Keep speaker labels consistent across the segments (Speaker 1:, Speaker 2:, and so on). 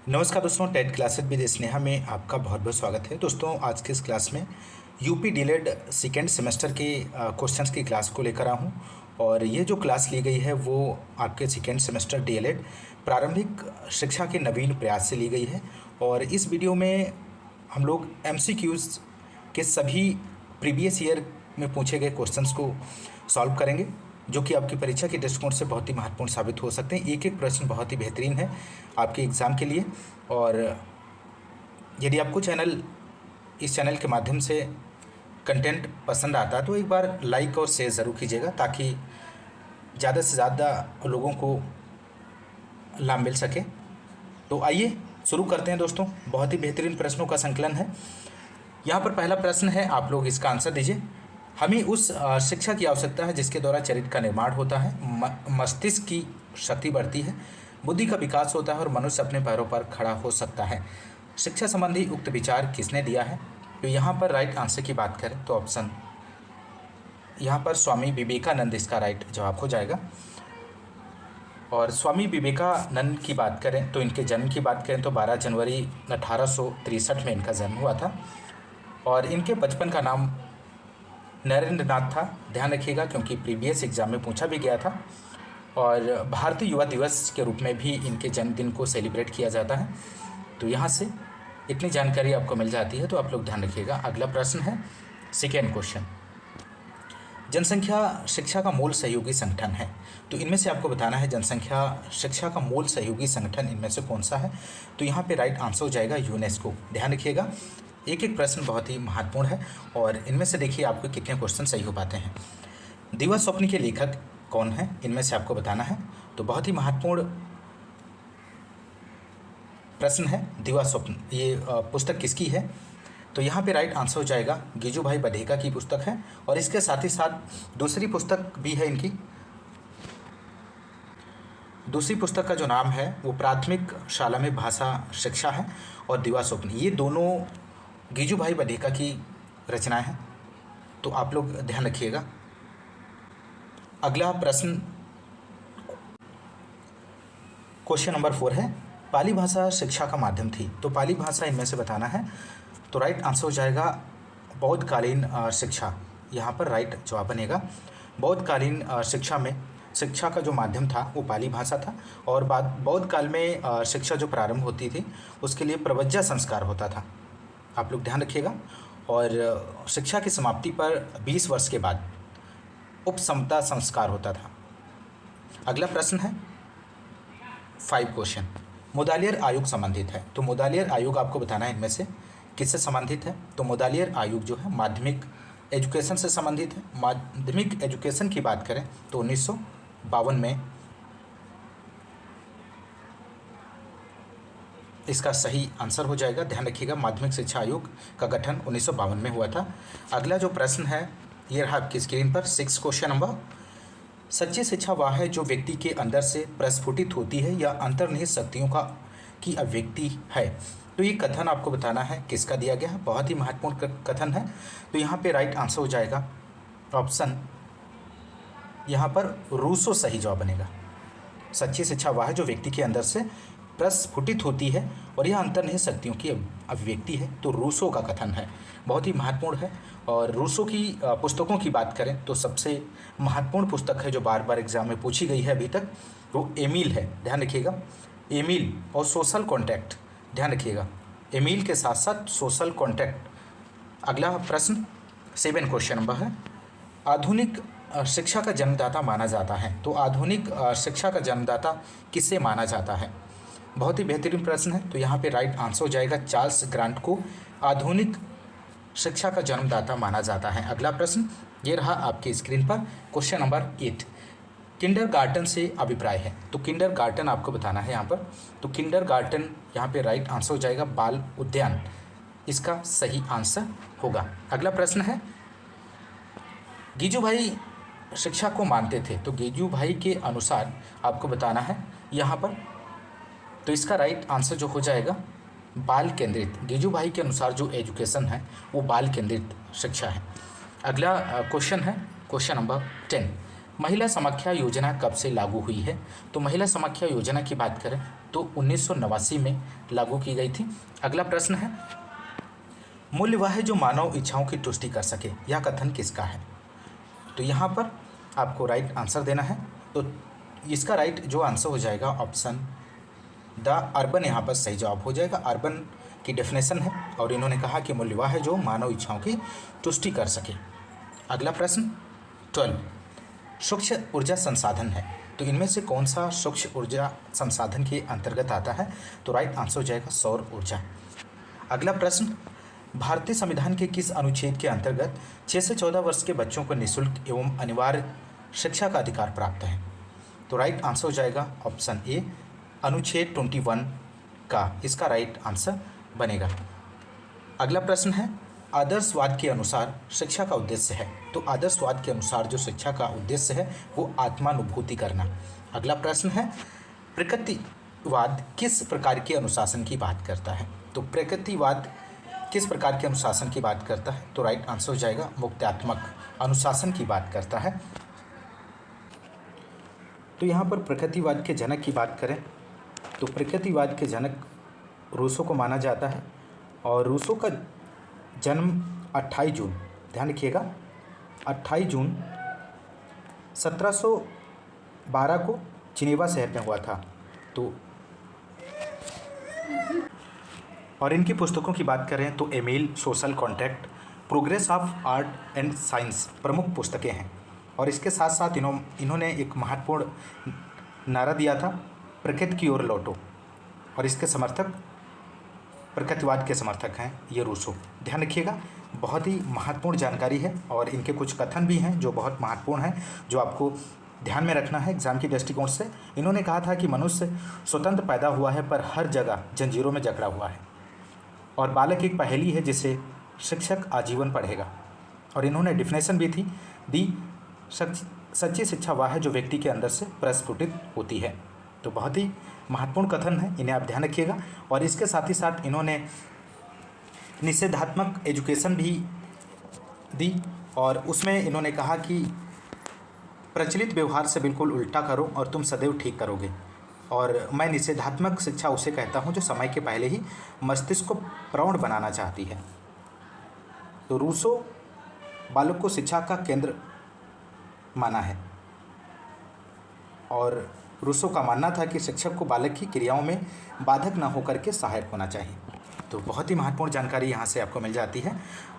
Speaker 1: नमस्कार दोस्तों, TET classes with Sneha में आपका बहुत बहुत स्वागत है। दोस्तों, आज के इस क्लास में यूपी डीलेड सेकेंड सेमेस्टर के क्वेश्चंस की क्लास को लेकर आया हूँ। और ये जो क्लास ली गई है वो आपके सेकेंड सेमेस्टर डीएलएड प्रारंभिक शिक्षा के नवीन प्रयास से ली गई है। और इस वीडियो में हम लोग एमसीक्यूज़ के सभी प्रीवियस ईयर में पूछे गए क्वेश्चंस को सॉल्व करेंगे, जो कि आपकी परीक्षा के दृष्टिकोण से बहुत ही महत्वपूर्ण साबित हो सकते हैं। एक एक प्रश्न बहुत ही बेहतरीन है आपके एग्ज़ाम के लिए। और यदि आपको इस चैनल के माध्यम से कंटेंट पसंद आता है तो एक बार लाइक और शेयर ज़रूर कीजिएगा, ताकि ज़्यादा से ज़्यादा लोगों को लाभ मिल सके। तो आइए शुरू करते हैं दोस्तों। बहुत ही बेहतरीन प्रश्नों का संकलन है। यहाँ पर पहला प्रश्न है, आप लोग इसका आंसर दीजिए। हमें उस शिक्षा की आवश्यकता है जिसके द्वारा चरित्र का निर्माण होता है, मस्तिष्क की शक्ति बढ़ती है, बुद्धि का विकास होता है और मनुष्य अपने पैरों पर खड़ा हो सकता है। शिक्षा संबंधी उक्त विचार किसने दिया है? तो यहाँ पर राइट आंसर की बात करें तो ऑप्शन यहाँ पर स्वामी विवेकानंद इसका राइट जवाब हो जाएगा। और स्वामी विवेकानंद की बात करें तो इनके जन्म की बात करें तो 12 जनवरी 1863 में इनका जन्म हुआ था। और इनके बचपन का नाम नरेंद्र नाथ था, ध्यान रखिएगा, क्योंकि प्रीवियस एग्जाम में पूछा भी गया था। और भारतीय युवा दिवस के रूप में भी इनके जन्मदिन को सेलिब्रेट किया जाता है। तो यहाँ से इतनी जानकारी आपको मिल जाती है, तो आप लोग ध्यान रखिएगा। अगला प्रश्न है सेकेंड क्वेश्चन, जनसंख्या शिक्षा का मूल सहयोगी संगठन है। तो इनमें से आपको बताना है जनसंख्या शिक्षा का मूल सहयोगी संगठन इनमें से कौन सा है। तो यहाँ पे राइट आंसर हो जाएगा यूनेस्को। ध्यान रखिएगा, एक एक प्रश्न बहुत ही महत्वपूर्ण है और इनमें से देखिए आपको कितने क्वेश्चन सही हो पाते हैं। दिवा स्वप्न के लेखक कौन है, इनमें से आपको बताना है। तो बहुत ही महत्वपूर्ण प्रश्न है दिवा स्वप्न, ये पुस्तक किसकी है? तो यहाँ पे राइट आंसर हो जाएगा गिजुभाई बधेका की पुस्तक है। और इसके साथ ही साथ दूसरी पुस्तक भी है इनकी। दूसरी पुस्तक का जो नाम है वो प्राथमिक शाला में भाषा शिक्षा है और दिवा स्वप्न, ये दोनों गिजुभाई बधेका की रचनाएं हैं। तो आप लोग ध्यान रखिएगा। अगला प्रश्न क्वेश्चन नंबर 4 है, पाली भाषा शिक्षा का माध्यम थी। तो पाली भाषा इनमें से बताना है। तो राइट आंसर हो जाएगा बौद्धकालीन शिक्षा, यहाँ पर राइट जवाब बनेगा। बौद्धकालीन शिक्षा में शिक्षा का जो माध्यम था वो पाली भाषा था। और बौद्ध काल में शिक्षा जो प्रारंभ होती थी उसके लिए प्रवज्जा संस्कार होता था, आप लोग ध्यान रखिएगा। और शिक्षा की समाप्ति पर 20 वर्ष के बाद उपसमता संस्कार होता था। अगला प्रश्न है 5 क्वेश्चन, मुदालियर आयोग संबंधित है। तो मुदालियर आयोग आपको बताना है इनमें से किससे संबंधित है। तो मुदालियर आयोग जो है माध्यमिक एजुकेशन से संबंधित है। माध्यमिक एजुकेशन की बात करें तो 1952 में इसका सही आंसर हो जाएगा। ध्यान रखिएगा, माध्यमिक शिक्षा आयोग का गठन 1952 में हुआ था। अगला जो प्रश्न है ये रहा आपकी स्क्रीन पर 6 क्वेश्चन नंबर, सच्ची शिक्षा वह है जो व्यक्ति के अंदर से प्रस्फुटित होती है या अंतर्निहित शक्तियों की अभिव्यक्ति है। तो ये कथन आपको बताना है किसका दिया गया है, बहुत ही महत्वपूर्ण कथन है। तो यहाँ पे राइट आंसर हो जाएगा ऑप्शन यहाँ पर रूसो सही जवाब बनेगा। सच्ची शिक्षा वह है जो व्यक्ति के अंदर से प्रस्फुटित होती है और यह अंतर्निहित शक्तियों की अभिव्यक्ति है। तो रूसो का कथन है, बहुत ही महत्वपूर्ण है। और रूसो की पुस्तकों की बात करें तो सबसे महत्वपूर्ण पुस्तक है जो बार बार एग्जाम में पूछी गई है अभी तक, वो एमिल है। ध्यान रखिएगा, एमिल और सोशल कॉन्ट्रैक्ट, ध्यान रखिएगा, एमिल के साथ साथ सोशल कॉन्ट्रैक्ट। अगला प्रश्न 7 क्वेश्चन नंबर है, आधुनिक शिक्षा का जन्मदाता माना जाता है। तो आधुनिक शिक्षा का जन्मदाता किसे माना जाता है? बहुत ही बेहतरीन प्रश्न है। तो यहाँ पे राइट आंसर हो जाएगा चार्ल्स ग्रांट को आधुनिक शिक्षा का जन्मदाता माना जाता है। अगला प्रश्न ये रहा आपकी स्क्रीन पर क्वेश्चन नंबर 8, किंडरगार्टन से अभिप्राय है। तो किंडरगार्टन आपको बताना है यहाँ पर। तो किंडरगार्टन यहाँ पे राइट आंसर हो जाएगा बाल उद्यान, इसका सही आंसर होगा। अगला प्रश्न है, गिजुभाई शिक्षा को मानते थे। तो गिजुभाई के अनुसार आपको बताना है यहाँ पर। तो इसका राइट आंसर जो हो जाएगा बाल केंद्रित, गिजुभाई के अनुसार जो एजुकेशन है वो बाल केंद्रित शिक्षा है। अगला क्वेश्चन है क्वेश्चन नंबर 10, महिला समाख्या योजना कब से लागू हुई है? तो महिला समाख्या योजना की बात करें तो 1989 में लागू की गई थी। अगला प्रश्न है, मूल्य वह है जो मानव इच्छाओं की तुष्टि कर सके, यह कथन किसका है? तो यहाँ पर आपको राइट आंसर देना है। तो इसका राइट जो आंसर हो जाएगा ऑप्शन द अर्बन, यहाँ पर सही जवाब हो जाएगा। अर्बन की डेफिनेशन है और इन्होंने कहा कि मूल्य वह है जो मानव इच्छाओं की तुष्टि कर सके। अगला प्रश्न 12, सूक्ष्म ऊर्जा संसाधन है, तो इनमें से कौन सा सूक्ष्म ऊर्जा संसाधन के अंतर्गत आता है? तो राइट आंसर हो जाएगा सौर ऊर्जा। अगला प्रश्न, भारतीय संविधान के किस अनुच्छेद के अंतर्गत 6 से 14 वर्ष के बच्चों को निःशुल्क एवं अनिवार्य शिक्षा का अधिकार प्राप्त है? तो राइट आंसर हो जाएगा ऑप्शन ए, अनुच्छेद 21 का इसका राइट आंसर बनेगा। अगला प्रश्न है, आदर्शवाद के अनुसार शिक्षा का उद्देश्य है, तो आदर्शवाद के अनुसार जो शिक्षा का उद्देश्य है वो आत्मानुभूति करना। अगला प्रश्न है, प्रकृतिवाद किस प्रकार के अनुशासन की बात करता है? तो प्रकृतिवाद किस प्रकार के अनुशासन की बात करता है? तो राइट आंसर हो जाएगा मुक्त्यात्मक अनुशासन की बात करता है। तो यहाँ पर प्रकृतिवाद के जनक की बात करें तो प्रकृतिवाद के जनक रूसो को माना जाता है और रूसो का जन्म 28 जून, ध्यान रखिएगा 28 जून 1712 को जिनेवा शहर में हुआ था। तो और इनकी पुस्तकों की बात करें तो Emile, social contract, progress of art and science प्रमुख पुस्तकें हैं। और इसके साथ साथ इन्होंने एक महत्वपूर्ण नारा दिया था, प्रकृति की ओर लौटो, और इसके समर्थक प्रकृतिवाद के समर्थक हैं ये रूसो। ध्यान रखिएगा, बहुत ही महत्वपूर्ण जानकारी है और इनके कुछ कथन भी हैं जो बहुत महत्वपूर्ण हैं, जो आपको ध्यान में रखना है एग्जाम के दृष्टिकोण से। इन्होंने कहा था कि मनुष्य स्वतंत्र पैदा हुआ है पर हर जगह जंजीरों में जकड़ा हुआ है, और बालक एक पहेली है जिसे शिक्षक आजीवन पढ़ेगा। और इन्होंने डिफिनेशन भी दी, सच्ची शिक्षा वह है जो व्यक्ति के अंदर से प्रस्फुटित होती है। तो बहुत ही महत्वपूर्ण कथन है, इन्हें आप ध्यान रखिएगा। और इसके साथ ही साथ इन्होंने निषेधात्मक एजुकेशन भी दी और उसमें इन्होंने कहा कि प्रचलित व्यवहार से बिल्कुल उल्टा करो और तुम सदैव ठीक करोगे। और मैं निषेधात्मक शिक्षा उसे कहता हूँ जो समय के पहले ही मस्तिष्क को प्रौढ़ बनाना चाहती है। तो रूसो बालक को शिक्षा का केंद्र माना है और रूसो का मानना था कि शिक्षक को बालक की क्रियाओं में बाधक न होकर के सहायक होना चाहिए। तो बहुत ही महत्वपूर्ण जानकारी यहाँ से आपको मिल जाती है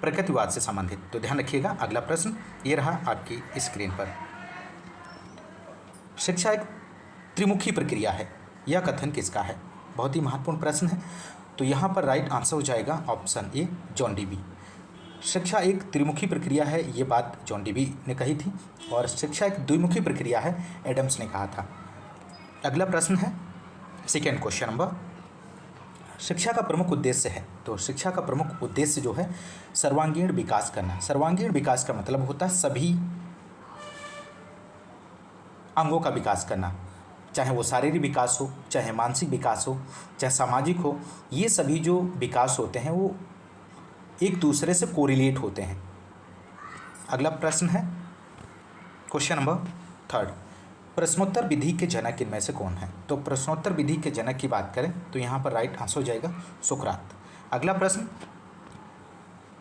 Speaker 1: प्रकृतिवाद से संबंधित। तो ध्यान रखिएगा। अगला प्रश्न ये रहा आपकी स्क्रीन पर, शिक्षा एक त्रिमुखी प्रक्रिया है, यह कथन किसका है? बहुत ही महत्वपूर्ण प्रश्न है। तो यहाँ पर राइट आंसर हो जाएगा ऑप्शन ए, जॉन डीवी। शिक्षा एक त्रिमुखी प्रक्रिया है, ये बात जॉन डीवी ने कही थी, और शिक्षा एक द्विमुखी प्रक्रिया है, एडम्स ने कहा था। अगला प्रश्न है सेकेंड क्वेश्चन नंबर, शिक्षा का प्रमुख उद्देश्य है। तो शिक्षा का प्रमुख उद्देश्य जो है सर्वांगीण विकास करना। सर्वांगीण विकास का मतलब होता है सभी अंगों का विकास करना, चाहे वो शारीरिक विकास हो, चाहे मानसिक विकास हो, चाहे सामाजिक हो। ये सभी जो विकास होते हैं वो एक दूसरे से कोरिलेट होते हैं। अगला प्रश्न है क्वेश्चन नंबर थर्ड, प्रश्नोत्तर विधि के जनक इनमें से कौन है? तो प्रश्नोत्तर विधि के जनक की बात करें तो यहाँ पर राइट आंसर हो जाएगा सुकरात। अगला प्रश्न,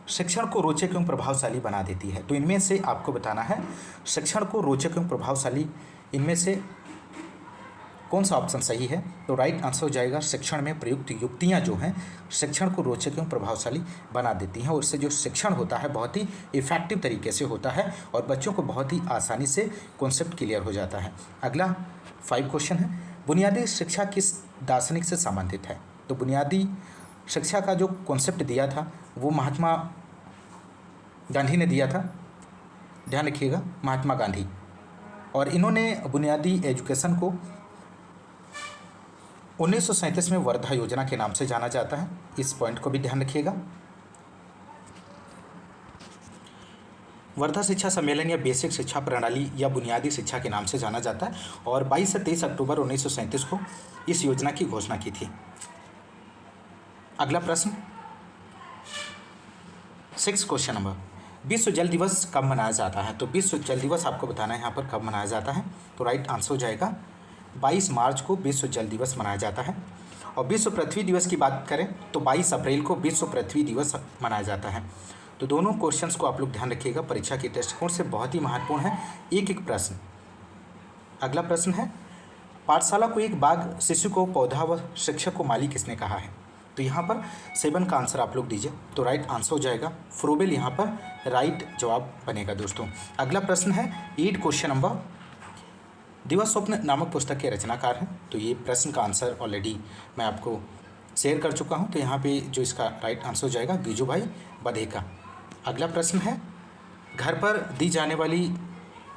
Speaker 1: शिक्षण को रोचक एवं प्रभावशाली बना देती है। तो इनमें से आपको बताना है शिक्षण को रोचक एवं प्रभावशाली इनमें से कौन सा ऑप्शन सही है? तो राइट आंसर हो जाएगा शिक्षण में प्रयुक्त युक्तियाँ जो हैं शिक्षण को रोचक एवं प्रभावशाली बना देती हैं, और इससे जो शिक्षण होता है बहुत ही इफेक्टिव तरीके से होता है और बच्चों को बहुत ही आसानी से कॉन्सेप्ट क्लियर हो जाता है। अगला 5 क्वेश्चन है, बुनियादी शिक्षा किस दार्शनिक से संबंधित है? तो बुनियादी शिक्षा का जो कॉन्सेप्ट दिया था वो महात्मा गांधी ने दिया था, ध्यान रखिएगा महात्मा गांधी। और इन्होंने बुनियादी एजुकेशन को 1937 में वर्धा योजना के नाम से जाना जाता है, इस पॉइंट को भी ध्यान रखिएगा। वर्धा शिक्षा सम्मेलन या बेसिक शिक्षा प्रणाली या बुनियादी शिक्षा के नाम से जाना जाता है, और 22 से 23 अक्टूबर 1937 को इस योजना की घोषणा की थी। अगला प्रश्न 6 क्वेश्चन नंबर, विश्व जल दिवस कब मनाया जाता है? तो विश्व जल दिवस आपको बताना है यहाँ पर कब मनाया जाता है। तो राइट आंसर हो जाएगा 22 मार्च को विश्व जल दिवस मनाया जाता है। और विश्व पृथ्वी दिवस की बात करें तो 22 अप्रैल को विश्व पृथ्वी दिवस मनाया जाता है। तो दोनों क्वेश्चंस को आप लोग ध्यान रखिएगा, परीक्षा के दृष्टिकोण से बहुत ही महत्वपूर्ण है। एक एक प्रश्न। अगला प्रश्न है, पाठशाला को एक बाग, शिशु को पौधा व शिक्षक को माली किसने कहा है? तो यहाँ पर 7 का आंसर आप लोग दीजिए। तो राइट आंसर हो जाएगा फ्रोबेल, यहाँ पर राइट जवाब बनेगा दोस्तों। अगला प्रश्न है 8 क्वेश्चन नंबर, दिवा स्वप्न नामक पुस्तक के रचनाकार हैं। तो ये प्रश्न का आंसर ऑलरेडी मैं आपको शेयर कर चुका हूँ। तो यहाँ पे जो इसका राइट आंसर हो जाएगा गिजुभाई बधेका। अगला प्रश्न है, घर पर दी जाने वाली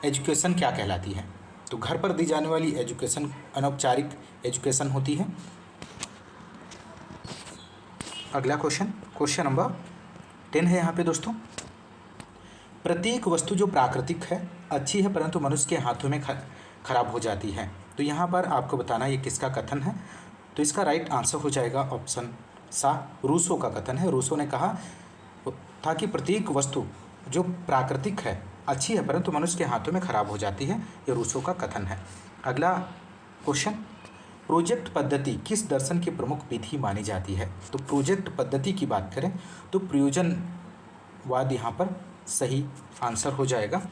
Speaker 1: एजुकेशन क्या कहलाती है? तो घर पर दी जाने वाली एजुकेशन अनौपचारिक एजुकेशन होती है। अगला क्वेश्चन नंबर 10 है यहाँ पे दोस्तों, प्रत्येक वस्तु जो प्राकृतिक है अच्छी है परंतु मनुष्य के हाथों में खराब हो जाती है। तो यहाँ पर आपको बताना ये किसका कथन है? तो इसका राइट आंसर हो जाएगा ऑप्शन सा, रूसो का कथन है। रूसो ने कहा था कि प्रत्येक वस्तु जो प्राकृतिक है अच्छी है परंतु मनुष्य के हाथों में खराब हो जाती है, ये रूसो का कथन है। अगला क्वेश्चन, प्रोजेक्ट पद्धति किस दर्शन की प्रमुख विधि मानी जाती है? तो प्रोजेक्ट पद्धति की बात करें तो प्रयोजनवाद यहाँ पर सही आंसर हो जाएगा।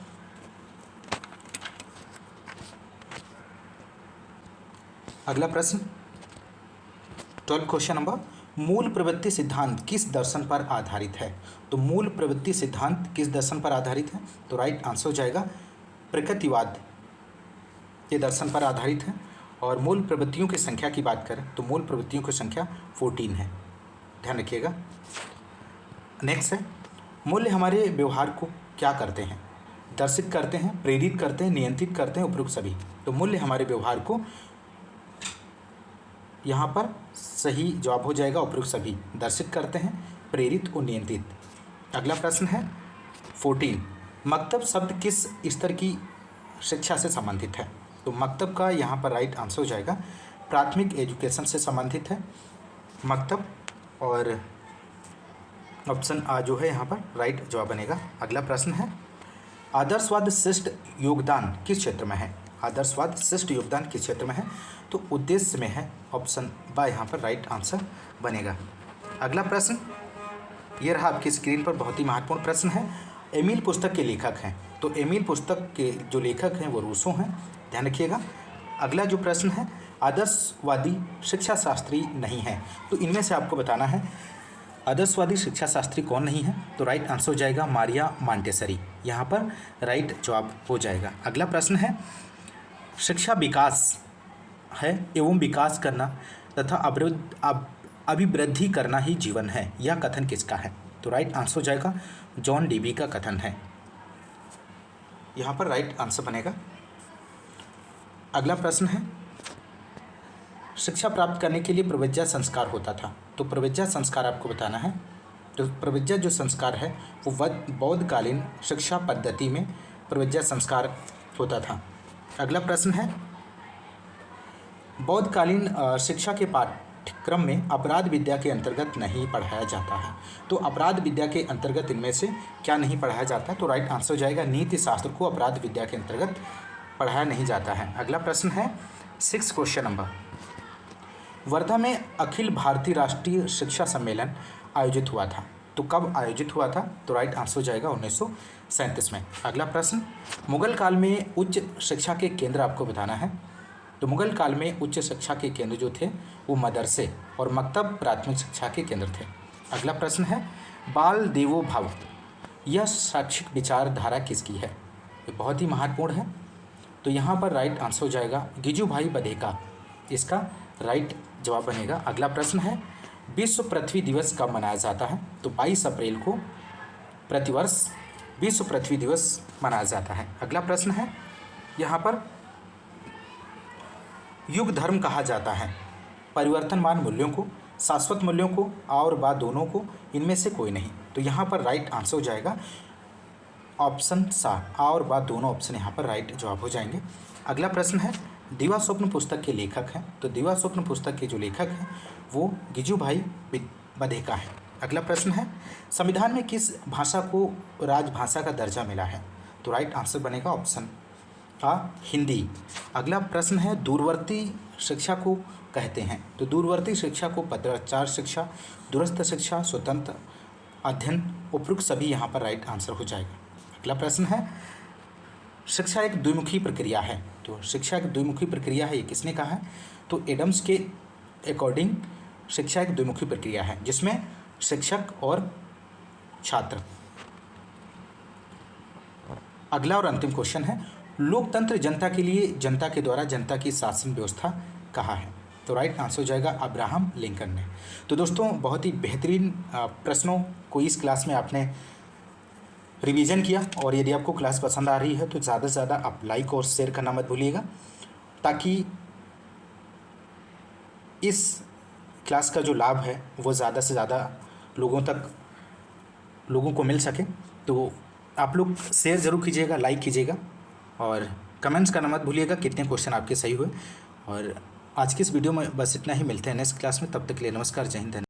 Speaker 1: अगला प्रश्न 12 क्वेश्चन नंबर, मूल प्रवृत्ति सिद्धांत किस दर्शन पर आधारित है? तो मूल प्रवृत्ति सिद्धांत किस दर्शन पर आधारित है? तो राइट आंसर हो जाएगा प्रकृतिवाद के दर्शन पर आधारित है। और मूल प्रवृत्तियों की संख्या की बात करें तो मूल प्रवृत्तियों की संख्या 14 है, ध्यान रखिएगा। नेक्स्ट है, मूल्य हमारे व्यवहार को क्या करते हैं? दर्शित करते हैं, प्रेरित करते हैं, नियंत्रित करते हैं, उपयुक्त सभी। तो मूल्य हमारे व्यवहार को, यहाँ पर सही जवाब हो जाएगा उपयुक्त सभी, दर्शित करते हैं, प्रेरित और नियंत्रित। अगला प्रश्न है 14, मकतब शब्द किस स्तर की शिक्षा से संबंधित है? तो मकतब का यहाँ पर राइट आंसर हो जाएगा प्राथमिक एजुकेशन से संबंधित है मकतब, और ऑप्शन आ जो है यहाँ पर राइट जवाब बनेगा। अगला प्रश्न है, आदर्शवाद श्रेष्ठ योगदान किस क्षेत्र में है? आदर्शवाद श्रेष्ठ योगदान किस क्षेत्र में है? तो उद्देश्य में है, ऑप्शन बा यहाँ पर राइट आंसर बनेगा। अगला प्रश्न ये रहा आपकी स्क्रीन पर, बहुत ही महत्वपूर्ण प्रश्न है। एमिल पुस्तक के लेखक हैं, तो एमिल पुस्तक के जो लेखक हैं वो रूसो हैं, ध्यान रखिएगा। अगला जो प्रश्न है, आदर्शवादी शिक्षा शास्त्री नहीं है, तो इनमें से आपको बताना है आदर्शवादी शिक्षा शास्त्री कौन नहीं है? तो राइट आंसर हो जाएगा मारिया मॉन्टेसरी, यहाँ पर राइट जवाब हो जाएगा। अगला प्रश्न है, शिक्षा विकास है एवं विकास करना तथा अभिवृद्धि करना ही जीवन है, यह कथन किसका है? तो राइट आंसर हो जाएगा जॉन डीबी का कथन है, यहाँ पर राइट आंसर बनेगा। अगला प्रश्न है, शिक्षा प्राप्त करने के लिए प्रविज्ञा संस्कार होता था, तो प्रविज्ञा संस्कार आपको बताना है। तो प्रविज्ञा जो संस्कार है वो बौद्धकालीन शिक्षा पद्धति में प्रविज्ञा संस्कार होता था। अगला प्रश्न है, बौद्धकालीन शिक्षा के पाठ्यक्रम में अपराध विद्या के अंतर्गत नहीं पढ़ाया जाता है, तो अपराध विद्या के अंतर्गत इनमें से क्या नहीं पढ़ाया जाता? तो राइट आंसर हो जाएगा नीति शास्त्र को अपराध विद्या के अंतर्गत पढ़ाया नहीं जाता है। अगला प्रश्न है 6 क्वेश्चन नंबर, वर्धा में अखिल भारतीय राष्ट्रीय शिक्षा सम्मेलन आयोजित हुआ था, तो कब आयोजित हुआ था? तो राइट आंसर हो जाएगा 1937 में। अगला प्रश्न, मुगल काल में उच्च शिक्षा के केंद्र आपको बताना है, तो मुगल काल में उच्च शिक्षा के केंद्र जो थे वो मदरसे और मकतब प्राथमिक शिक्षा के केंद्र थे। अगला प्रश्न है, बाल देवो भव यह शैक्षिक विचारधारा किसकी है? ये बहुत ही महत्वपूर्ण है, तो यहाँ पर राइट आंसर हो जाएगा गिजुभाई बधेका, इसका राइट जवाब बनेगा। अगला प्रश्न है, विश्व पृथ्वी दिवस कब मनाया जाता है? तो 22 अप्रैल को प्रतिवर्ष विश्व पृथ्वी दिवस मनाया जाता है। अगला प्रश्न है, यहाँ पर युग धर्म कहा जाता है परिवर्तनमान मूल्यों को, शाश्वत मूल्यों को और बा दोनों को, इनमें से कोई नहीं। तो यहाँ पर राइट आंसर हो जाएगा ऑप्शन सा, और बा दोनों ऑप्शन यहाँ पर राइट जवाब हो जाएंगे। अगला प्रश्न है, दिवा स्वप्न पुस्तक के लेखक हैं, तो दिवा स्वप्न पुस्तक के जो लेखक हैं वो गिजुभाई बधेका है। अगला प्रश्न है, संविधान में किस भाषा को राजभाषा का दर्जा मिला है? तो राइट आंसर बनेगा ऑप्शन आ हिंदी। अगला प्रश्न है, दूरवर्ती शिक्षा को कहते हैं? तो दूरवर्ती शिक्षा को पत्राचार शिक्षा, दूरस्थ शिक्षा, स्वतंत्र अध्ययन, उपरोक्त सभी यहाँ पर राइट आंसर हो जाएगा। अगला प्रश्न है, शिक्षा एक द्विमुखी प्रक्रिया है? तो शिक्षा एक द्विमुखी प्रक्रिया है, ये किसने कहा है? तो एडम्स के अकॉर्डिंग शिक्षा एक द्विमुखी प्रक्रिया है जिसमें शिक्षक और छात्र। अगला और अंतिम क्वेश्चन है, लोकतंत्र जनता के लिए, जनता के द्वारा जनता की शासन व्यवस्था कहा है? तो राइट आंसर हो जाएगा अब्राहम लिंकन ने। तो दोस्तों बहुत ही बेहतरीन प्रश्नों को इस क्लास में आपने रिवीजन किया, और यदि आपको क्लास पसंद आ रही है तो ज़्यादा से ज़्यादा आप लाइक और शेयर करना मत भूलिएगा, ताकि इस क्लास का जो लाभ है वो ज़्यादा से ज़्यादा लोगों को मिल सके। तो आप लोग शेयर ज़रूर कीजिएगा, लाइक कीजिएगा और कमेंट्स करना मत भूलिएगा कितने क्वेश्चन आपके सही हुए। और आज की इस वीडियो में बस इतना ही, मिलते हैं नेक्स्ट क्लास में, तब तक के लिए नमस्कार, जय हिंद।